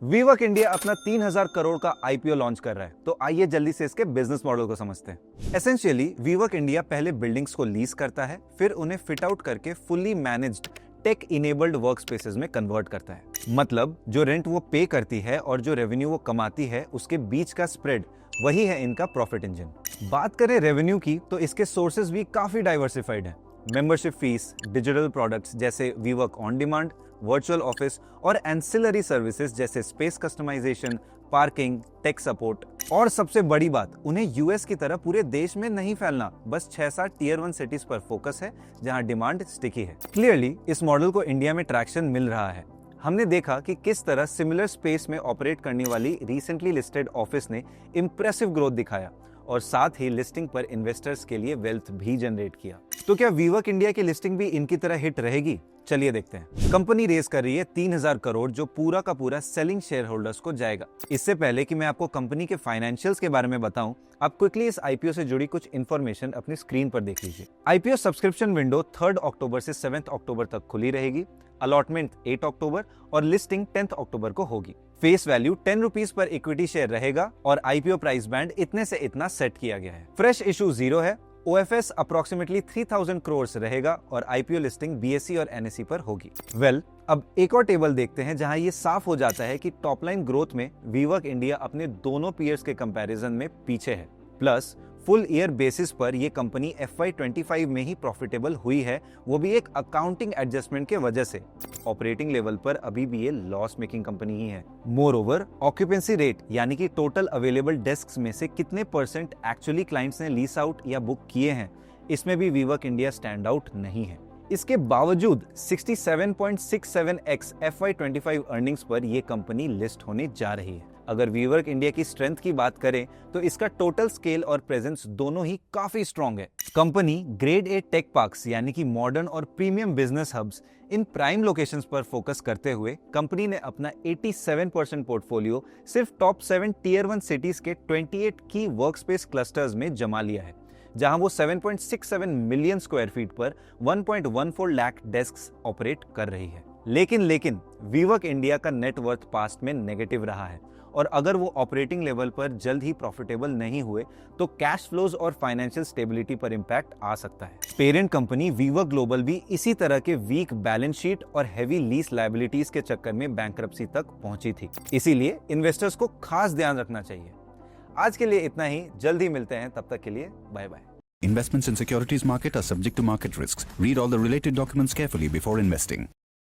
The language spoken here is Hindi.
वीवर्क इंडिया अपना 3000 करोड़ का आईपीओ लॉन्च कर रहा है, तो आइए जल्दी से इसके बिजनेस मॉडल को समझते हैं। एसेंशियली वीवर्क इंडिया पहले बिल्डिंग्स को लीज करता है, फिर उन्हें फिट आउट करके fully managed tech enabled work spaces में कन्वर्ट करता है। मतलब जो रेंट वो पे करती है और जो रेवेन्यू वो कमाती है, उसके बीच का स्प्रेड वही है इनका प्रॉफिट इंजन। बात करें रेवेन्यू की, तो इसके सोर्सेज भी काफी डाइवर्सिफाइड हैं। मेंबरशिप फीस, डिजिटल प्रोडक्ट्स जैसे WeWork on demand, virtual office और एंसिलरी सर्विसेज जैसे space customisation, parking, tech support. और सबसे बड़ी बात, उन्हें यूएस की तरह पूरे देश में नहीं फैलना, बस 6-7 टियर 1 सिटीज पर फोकस है जहां डिमांड स्टिकी है। क्लियरली इस मॉडल को इंडिया में ट्रैक्शन मिल रहा है। हमने देखा कि किस तरह सिमिलर स्पेस में ऑपरेट करने वाली रिसेंटली लिस्टेड ऑफिस ने इंप्रेसिव ग्रोथ दिखाया और साथ ही लिस्टिंग पर इन्वेस्टर्स के लिए वेल्थ भी जनरेट किया। तो क्या वीवर्क इंडिया की लिस्टिंग भी इनकी तरह हिट रहेगी? चलिए देखते हैं। कंपनी रेज कर रही है 3000 करोड़, जो पूरा का पूरा सेलिंग शेयर होल्डर्स को जाएगा। इससे पहले कि मैं आपको कंपनी के फाइनेंशियल्स के बारे में बताऊं, आप क्विकली इस आईपीओ से जुड़ी कुछ इन्फॉर्मेशन अपनी स्क्रीन पर देख लीजिए। आईपीओ सब्सक्रिप्शन विंडो 3 अक्टूबर से 7 अक्टूबर तक खुली रहेगी। अलॉटमेंट 8 अक्टूबर और लिस्टिंग 10 अक्टूबर को होगी। Face value 10 rupees per equity share रहेगा और आईपीओ प्राइस बैंड इतने से इतना सेट किया गया है। फ्रेश इशू 0 है। ओएफएस अप्रोक्सीमेटली 3000 करोड़ रहेगा और आईपीओ लिस्टिंग बीएसई और एनएसई पर होगी। अब एक और टेबल देखते हैं जहां ये साफ हो जाता है कि टॉपलाइन ग्रोथ में वीवर्क इंडिया अपने दोनों पीयर्स के कंपैरिजन में पीछे है। प्लस फुल ईयर बेसिस पर यह कंपनी FY25 में ही प्रॉफिटेबल हुई है, वो भी एक अकाउंटिंग एडजस्टमेंट के वजह से। ऑपरेटिंग लेवल पर अभी भी ये लॉस मेकिंग कंपनी ही है। मोर ओवर ऑक्यूपेंसी रेट यानी कि टोटल अवेलेबल डेस्क्स में से कितने परसेंट एक्चुअली क्लाइंट्स ने लीज आउट या बुक किए हैं, इसमें भी वीवर्क इंडिया स्टैंड आउट नहीं है। इसके बावजूद 67.67x FY25 अर्निंग्स पर यह कंपनी लिस्ट होने जा रही है। अगर वीवर्क इंडिया की स्ट्रेंथ की बात करें तो इसका टोटल स्केल और प्रेजेंस दोनों ही काफी स्ट्रॉन्ग है। Company grade A tech parks यानी कि मॉडर्न और premium business hubs in prime locations पर फोकस करते हुए कंपनी ने अपना 87% पोर्टफोलियो सिर्फ टॉप 7 टियर 1 सिटीज के 28 की वर्कस्पेस क्लस्टर्स में जमा लिया है, जहां वो 7.67 मिलियन स्क्वायर फीट पर 1.14 लाख डेस्क्स ऑपरेट कर रही है। लेकिन वीवर्क इंडिया का नेटवर्थ पास्ट में नेगेटिव रहा है और अगर वो ऑपरेटिंग लेवल पर जल्द ही प्रॉफिटेबल नहीं हुए तो कैश फ्लोज और फाइनेंशियल स्टेबिलिटी पर इंपैक्ट आ सकता है। पेरेंट कंपनी वीवर्क ग्लोबल भी इसी तरह के वीक बैलेंस शीट और हेवी लीज लायबिलिटीज के चक्कर में बैंकरप्सी तक पहुंची थी। इसीलिए इन्वेस्टर्स को खास ध्यान रखना चाहिए। आज के लिए इतना ही, जल्द ही मिलते हैं, तब तक के लिए bye bye. Investments in securities market are subject to market risks. Read all the related documents carefully before investing.